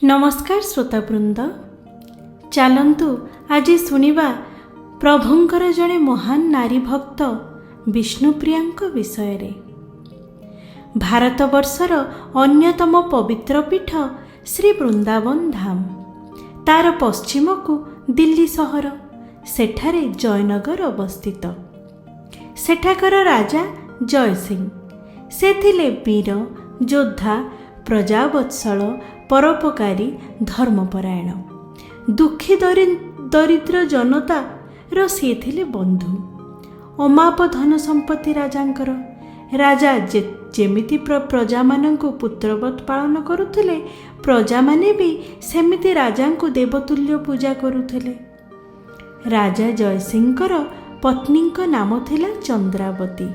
नमस्कार श्रोतावृंद, चलतु आज शुणा प्रभुंकर जड़े महान नारी भक्त विष्णुप्रिया विषय रे। भारतवर्षर अन्यतम पवित्र पीठ श्री वृंदावन धाम, तार पश्चिम को दिल्ली सहर, सेठारे जयनगर अवस्थित। सेठाकर राजा जय सिंह से थिले वीर योद्धा, प्रजावत्सल, परोपकारी, धर्मपरायण। दुखी दरिद्र जनता रो से थिले बंधु। अमाप धन संपत्ति राजांकर। राजा जेमिति प्रजा मानंकु पुत्रवत पालन करुथिले, प्रजा माने भी सेमिति राजा को देवतुल्य पूजा करुथिले। राजा जयसिंहकर पत्नी का नाम थिला चंद्रावती।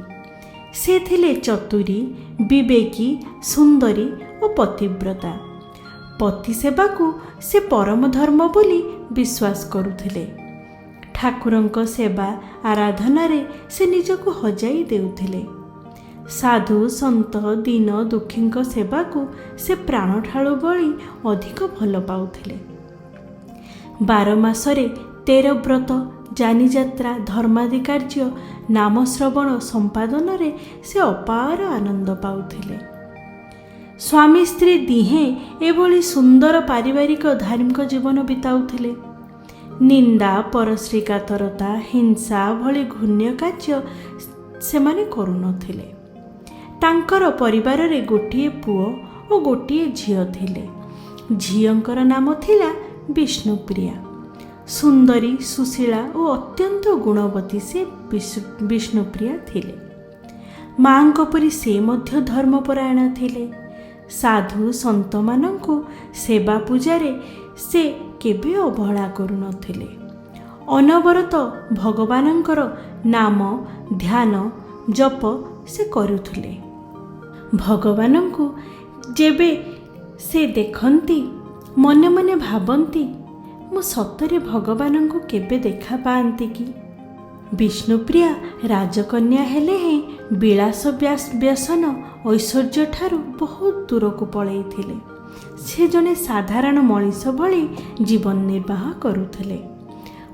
से थिले चतुरी, विवेकी, सुंदरी और पतिव्रता। पति सेवा को से परम धर्म बोली विश्वास करुथिले। ठाकुरंक सेवा आराधना रे से निजको हजाई देउथिले। साधु संत दीन दुखींक सेवा को से प्राण ठाळु बळी अधिक भल पाउथिले। 12 मासरे 13 व्रत, जानी यात्रा, धर्मादि कार्य, नाम श्रवण संपादन रे से अपार आनंद पाउथिले। स्वामी स्त्री दिहे एभली सुंदर पारिवारिक धार्मिक जीवन बिताउथिले। निंदा, परश्रीकातरता, हिंसा भली घृण्य कार्य सेमाने करुनथिले। तांकर परिवार रे गोटिए पुओ और गोटिए झियो थिले। झियंकर नाम थिला विष्णुप्रिया। सुंदरी, सुशीला और अत्यंत गुणवती से विष्णुप्रिया थिले। मांको परी से मध्य धर्मपरायण थिले। साधु संत मानंकु सेवा पूजारे से केबे अवहेला करुनथिले। अनवरत भगवानंकर नाम ध्यान जप से करुथिले। भगवानंकु जेबे से देखंती मने मने भाबंती, मु सतरे भगवानंकु केबे देखा पांती कि। विष्णुप्रिया राजकन्या हेले हैं विलास व्यसन ऐश्वर्य ठारू बहुत दूर को पलई थिले। से जने साधारण मनीष भली जीवन निर्वाह करुथिले।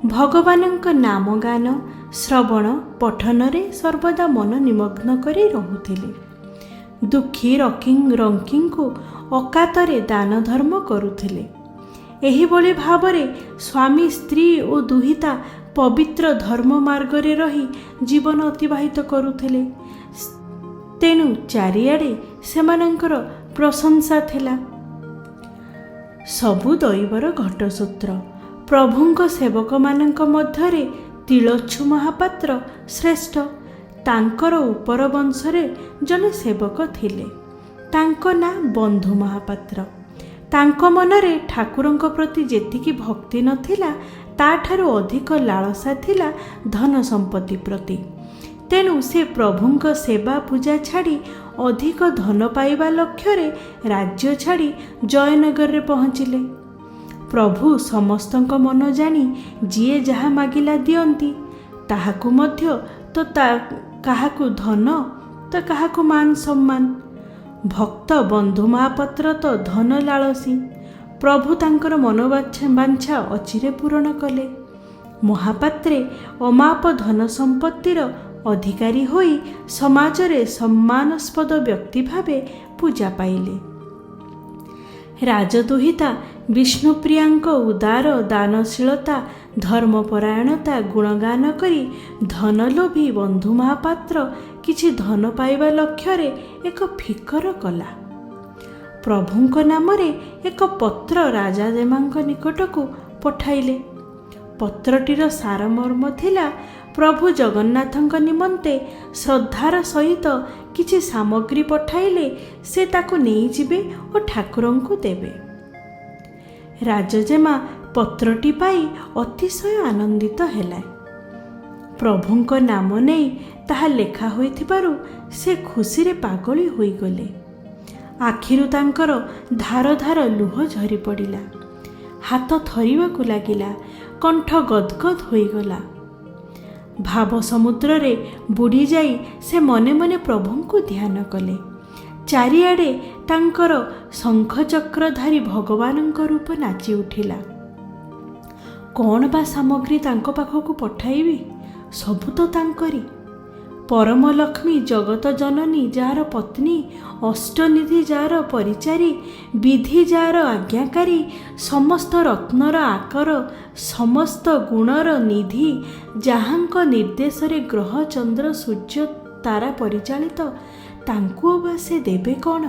भगवानंक नाम गान श्रवण पठन रे सर्वदा मन निमग्न करी रहुथिले। दुखी रंकिंग को अकातरे दान धर्म करुथिले। एही बोली भावरे स्वामी स्त्री और दुहिता पवित्र धर्म मार्ग रे रही जीवन अतिबाहित करुथिले। तेनु चारिआडे सेमानंकर प्रशंसा थिला। सबु दैवर घटसूत्र। प्रभुंक सेवक मानंक मध्यरे तिलोच्छु महापात्र श्रेष्ठ। तांकर उपर वंशरे जने सेवक थिले, तांको ना बंधु महापात्र। तांको मनरे ठाकुरंक प्रति जेतिकी भक्ति नथिला, ताठारु अधिक लालसा थिला धन संपत्ति प्रति। तेणु से प्रभुंक सेवा पूजा छाड़ी अधिक धन पाइबा लक्ष्य राज्य छाड़ी जयनगर रे पहुँचिले। प्रभु समस्तंक मन जानी जिए जहा मागिला दियंती, ताहाकु मध्य तो काहाकु धन तो काहाकु मान सम्मान। भक्त बंधु महापात्र तो धन लालसी। प्रभु तांकर मनोवांछा अचिरे पूरण कले। महापात्रे अमाप धन संपत्तिर अधिकारी होई समाज रे सम्मानास्पद व्यक्ति भावे पूजा पाइले। राजदुहिता विष्णुप्रियांक उदार दानशीलता, धर्मपरायणता गुणगान करी धनलोभी बंधु महापात्र किछि धन पाइबा लक्ष्य रे एक फिकर कला। प्रभुंक नामरे एक पत्र राजा देमांक निकटकू पठाइले। पत्रटीर सारमर्म थिला प्रभु जगन्नाथंक निमंते श्रद्धार सहित किछि सामग्री पठाइले से ताकु नहीं जिबे और ठाकुरंकु देबे। राजजेमा पत्रटी पाई अतिशय आनंदित हेला। प्रभुंक नाम नहीं ताहा लेखा होइथिबारु से खुशी रे पागली होई गले। आखिरु तांकर धार धार लुह झरी पड़िला। हाथ थरिबाकु लागिला, कंठ गदगद होईगला। भाव समुद्र रे बुड़ी जाई से मने मने प्रभुंकु ध्यान कले। चारिआडे ତାଙ୍କର ଶଙ୍ଖଚକ୍ରଧାରୀ ଭଗବାନଙ୍କ ରୂପ ନାଚି ଉଠିଲା। କ'ଣ ବା ସାମଗ୍ରୀ ତାଙ୍କ ପାଖକୁ ପଠାଇବି? ସବୁ ତ ତାଙ୍କରି। ପରମ ଲକ୍ଷ୍ମୀ ଜଗତ ଜନନୀ ଯାହାର ପତ୍ନୀ, ଅଷ୍ଟନିଧି ଯାହାର ପରିଚାରୀ, ବିଧି ଯାହାର ଆଜ୍ଞାକାରୀ, ସମସ୍ତ ରତ୍ନର ଆକର, ସମସ୍ତ ଗୁଣର ନିଧି, ଯାହାଙ୍କ ନିର୍ଦ୍ଦେଶରେ ଗ୍ରହ ଚନ୍ଦ୍ର ସୂର୍ଯ୍ୟ ତାରା ପରିଚାଳିତ, ତାଙ୍କୁ ଅବା ସେ ଦେବେ କ'ଣ?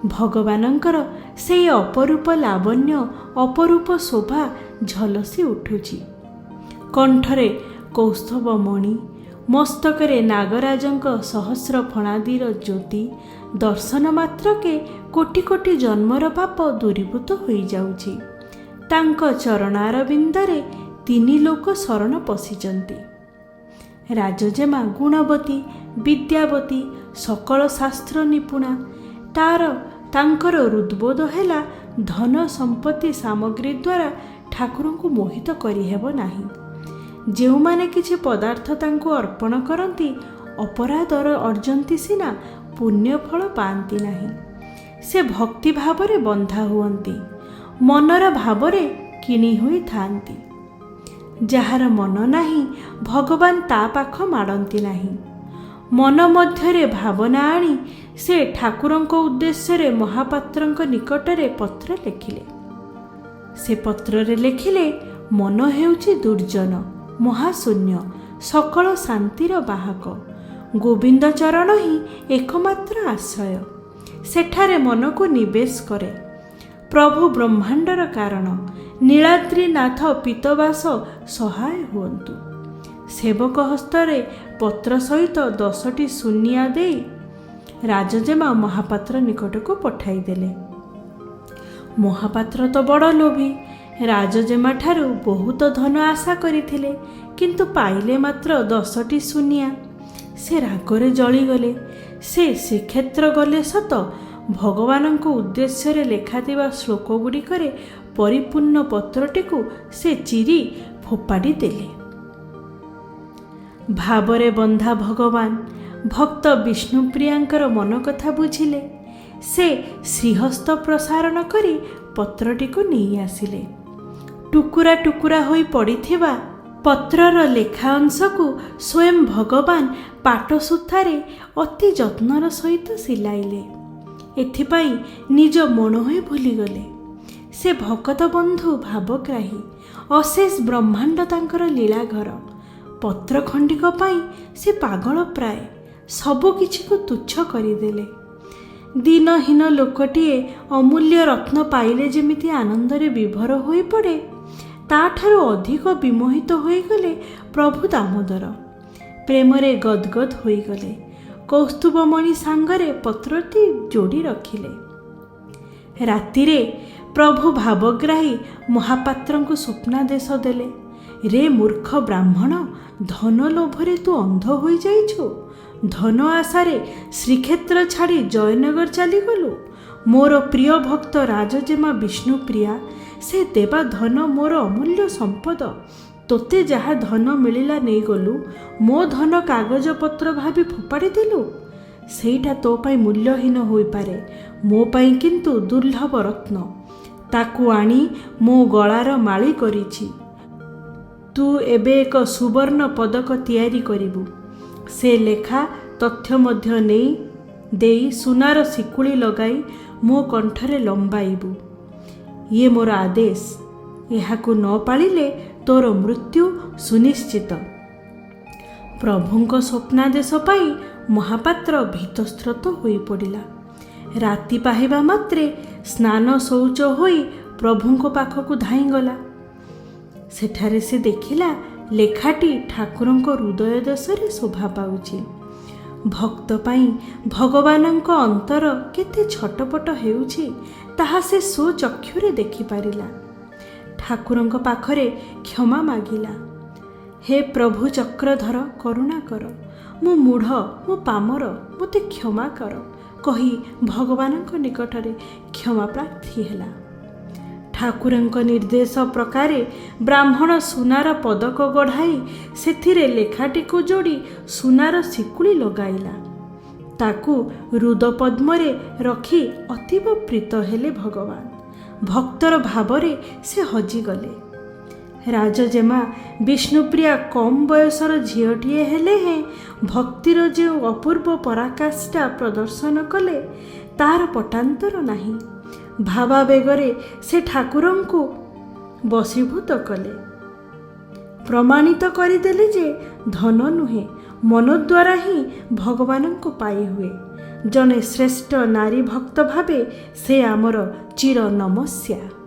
ଭଗବାନଙ୍କର ସେହି ଅପରୂପ ଲାବଣ୍ୟ, ଅପରୂପ ଶୋଭା ଝଲସି ଉଠୁଛି। କଣ୍ଠରେ କୌସ୍ତବ ମଣି, ମସ୍ତକରେ ନାଗରାଜଙ୍କ ସହସ୍ର ଫଣାଦିର ଜ୍ୟୋତି ଦର୍ଶନ ମାତ୍ରକେ କୋଟି କୋଟି ଜନ୍ମର ପାପ ଦୂରୀଭୂତ ହୋଇଯାଉଛି। ତାଙ୍କ ଚରଣାରବିନ୍ଦରେ ତିନି ଲୋକ ଶରଣ ପଶିଛନ୍ତି। ରାଜଜେମା ଗୁଣବତୀ, ବିଦ୍ୟାବତୀ, ସକଳ ଶାସ୍ତ୍ର ନିପୁଣା। ତାଙ୍କର ହୃଦ୍ବୋଧ ହେଲା ଧନ ସମ୍ପତ୍ତି ସାମଗ୍ରୀ ଦ୍ୱାରା ଠାକୁରଙ୍କୁ ମୋହିତ କରିହେବ ନାହିଁ। ଯେଉଁମାନେ କିଛି ପଦାର୍ଥ ତାଙ୍କୁ ଅର୍ପଣ କରନ୍ତି ଅପରାଧର ଅର୍ଜନ୍ତି ସିନା, ପୁଣ୍ୟ ଫଳ ପାଆନ୍ତି ନାହିଁ। ସେ ଭକ୍ତି ଭାବରେ ବନ୍ଧା ହୁଅନ୍ତି, ମନର ଭାବରେ କିଣି ହୋଇଥାନ୍ତି। ଯାହାର ମନ ନାହିଁ ଭଗବାନ ତା ପାଖ ମାଡ଼ନ୍ତି ନାହିଁ। ମନ ମଧ୍ୟରେ ଭାବନା ଆଣି ସେ ଠାକୁରଙ୍କ ଉଦ୍ଦେଶ୍ୟରେ ମହାପାତ୍ରଙ୍କ ନିକଟରେ ପତ୍ର ଲେଖିଲେ। ସେ ପତ୍ରରେ ଲେଖିଲେ, ମନ ହେଉଛି ଦୁର୍ଜନ, ମହାଶୂନ୍ୟ, ସକଳ ଶାନ୍ତିର ବାହକ। ଗୋବିନ୍ଦ ଚରଣ ହିଁ ଏକମାତ୍ର ଆଶ୍ରୟ। ସେଠାରେ ମନକୁ ନିବେଶ କରେ। ପ୍ରଭୁ ବ୍ରହ୍ମାଣ୍ଡର କାରଣ ନୀଳାଦ୍ରିନାଥ ପୀତବାସ ସହାୟ ହୁଅନ୍ତୁ। ସେବକ ହସ୍ତରେ ପତ୍ର ସହିତ 10ଟି ସୁନିଆ ଦେଇ ରାଜଜେମା ମହାପାତ୍ର ନିକଟକୁ ପଠାଇଦେଲେ। ମହାପାତ୍ର ତ ବଡ଼ ଲୋଭୀ। ରାଜଜେମାଠାରୁ ବହୁତ ଧନ ଆଶା କରିଥିଲେ, କିନ୍ତୁ ପାଇଲେ ମାତ୍ର 10ଟି ସୁନିଆ। ସେ ରାଗରେ ଜଳିଗଲେ। ସେ ଶ୍ରୀକ୍ଷେତ୍ର ଗଲେ ସତ, ଭଗବାନଙ୍କ ଉଦ୍ଦେଶ୍ୟରେ ଲେଖାଥିବା ଶ୍ଲୋକ ଗୁଡ଼ିକରେ ପରିପୂର୍ଣ୍ଣ ପତ୍ରଟିକୁ ସେ ଚିରି ଫୋପାଡ଼ି ଦେଲେ। ଭାବରେ ବନ୍ଧା ଭଗବାନ ଭକ୍ତ ବିଷ୍ଣୁପ୍ରିୟାଙ୍କର ମନ କଥା ବୁଝିଲେ। ସେ ଶ୍ରୀହସ୍ତ ପ୍ରସାରଣ କରି ପତ୍ରଟିକୁ ନେଇ ଆସିଲେ। ଟୁକୁରା ଟୁକୁରା ହୋଇ ପଡ଼ିଥିବା ପତ୍ରର ଲେଖା ଅଂଶକୁ ସ୍ୱୟଂ ଭଗବାନ ପାଟସୂତାରେ ଅତି ଯତ୍ନର ସହିତ ସିଲାଇଲେ। ଏଥିପାଇଁ ନିଜ ମନ ହୋଇ ଭୁଲିଗଲେ। ସେ ଭକତ ବନ୍ଧୁ ଭାବଗ୍ରାହୀ, ଅଶେଷ ବ୍ରହ୍ମାଣ୍ଡ ତାଙ୍କର ଲୀଳାଘର। ପତ୍ର ଖଣ୍ଡିକ ପାଇଁ ସେ ପାଗଳ ପ୍ରାୟ, ସବୁ କିଛିକୁ ତୁଚ୍ଛ କରିଦେଲେ। ଦିନହୀନ ଲୋକଟିଏ ଅମୂଲ୍ୟ ରତ୍ନ ପାଇଲେ ଯେମିତି ଆନନ୍ଦରେ ବିଭୋର ହୋଇପଡ଼େ, ତାଠାରୁ ଅଧିକ ବିମୋହିତ ହୋଇଗଲେ ପ୍ରଭୁ ଦାମୋଦର। ପ୍ରେମରେ ଗଦଗଦ ହୋଇଗଲେ। କୌସ୍ତୁଭମଣି ସାଙ୍ଗରେ ପତ୍ରଟି ଯୋଡ଼ି ରଖିଲେ। ରାତିରେ ପ୍ରଭୁ ଭାବଗ୍ରାହୀ ମହାପାତ୍ରଙ୍କୁ ସ୍ୱପ୍ନାଦେଶ ଦେଲେ। ରେ ମୂର୍ଖ ବ୍ରାହ୍ମଣ, ଧନ ଲୋଭରେ ତୁ ଅନ୍ଧ ହୋଇଯାଇଛୁ। ଧନ ଆଶାରେ ଶ୍ରୀକ୍ଷେତ୍ର ଛାଡ଼ି ଜୟନଗର ଚାଲିଗଲୁ। ମୋର ପ୍ରିୟ ଭକ୍ତ ରାଜଜେମା ବିଷ୍ଣୁପ୍ରିୟା, ସେ ଦେବା ଧନ ମୋର ଅମୂଲ୍ୟ ସମ୍ପଦ। ତୋତେ ଯାହା ଧନ ମିଳିଲା ନେଇଗଲୁ। ମୋ ଧନ କାଗଜପତ୍ର ଭାବି ଫୋପାଡ଼ି ଦେଲୁ। ସେଇଟା ତୋ ପାଇଁ ମୂଲ୍ୟହୀନ ହୋଇପାରେ, ମୋ ପାଇଁ କିନ୍ତୁ ଦୁର୍ଲଭ ରତ୍ନ। ତାକୁ ଆଣି ମୋ ଗଳାର ମାଳି କରିଛି। ତୁ ଏବେ ଏକ ସୁବର୍ଣ୍ଣ ପଦକ ତିଆରି କରିବୁ। ସେ ଲେଖା ତଥ୍ୟ ମଧ୍ୟ ଦେଇ ସୁନାର ଶିକୁଳି ଲଗାଇ ମୋ କଣ୍ଠରେ ଲମ୍ବାଇବୁ। ଇଏ ମୋର ଆଦେଶ। ଏହାକୁ ନ ପାଳିଲେ ତୋର ମୃତ୍ୟୁ ସୁନିଶ୍ଚିତ। ପ୍ରଭୁଙ୍କ ସ୍ୱପ୍ନାଦେଶ ପାଇ ମହାପାତ୍ର ଭୀତସ୍ତ୍ରତ ହୋଇପଡ଼ିଲା। ରାତି ପାହିବା ମାତ୍ରେ ସ୍ନାନ ଶୌଚ ହୋଇ ପ୍ରଭୁଙ୍କ ପାଖକୁ ଧାଇଁଗଲା। ସେଠାରେ ସେ ଦେଖିଲା ଲେଖାଟି ଠାକୁରଙ୍କ ହୃଦୟ ଦେଶରେ ଶୋଭା ପାଉଛି। ଭକ୍ତ ପାଇଁ ଭଗବାନଙ୍କ ଅନ୍ତର କେତେ ଛଟପଟ ହେଉଛି ତାହା ସେ ସ୍ୱଚକ୍ଷୁରେ ଦେଖିପାରିଲା। ଠାକୁରଙ୍କ ପାଖରେ କ୍ଷମା ମାଗିଲା। ହେ ପ୍ରଭୁ ଚକ୍ରଧର, କରୁଣା କର। ମୁଁ ମୂଢ଼, ମୁଁ ପାମର, ମୋତେ କ୍ଷମା କର କହି ଭଗବାନଙ୍କ ନିକଟରେ କ୍ଷମା ପ୍ରାର୍ଥୀ ହେଲା। ଠାକୁରଙ୍କ ନିର୍ଦ୍ଦେଶ ପ୍ରକାରେ ବ୍ରାହ୍ମଣ ସୁନାର ପଦକ ଗଢ଼ାଇ ସେଥିରେ ଲେଖାଟିକୁ ଯୋଡ଼ି ସୁନାର ଶିକୁଳି ଲଗାଇଲା। ତାକୁ ହୃଦପଦ୍ମରେ ରଖି ଅତୀବ ପ୍ରୀତ ହେଲେ ଭଗବାନ। ଭକ୍ତର ଭାବରେ ସେ ହଜିଗଲେ। ରାଜଜେମା ବିଷ୍ଣୁପ୍ରିୟା କମ୍ ବୟସର ଝିଅଟିଏ ହେଲେ ହେଁ ଭକ୍ତିର ଯେଉଁ ଅପୂର୍ବ ପରାକାଷ୍ଠା ପ୍ରଦର୍ଶନ କଲେ ତାର ପଟାନ୍ତର ନାହିଁ। ଭାବାବେଗରେ ସେ ଠାକୁରଙ୍କୁ ବଶୀଭୂତ କଲେ। ପ୍ରମାଣିତ କରିଦେଲେ ଯେ ଧନ ନୁହେଁ, ମନ ଦ୍ୱାରା ହିଁ ଭଗବାନଙ୍କୁ ପାଇ ହୁଏ। ଜଣେ ଶ୍ରେଷ୍ଠ ନାରୀ ଭକ୍ତ ଭାବେ ସେ ଆମର ଚିର ନମସ୍ୟା।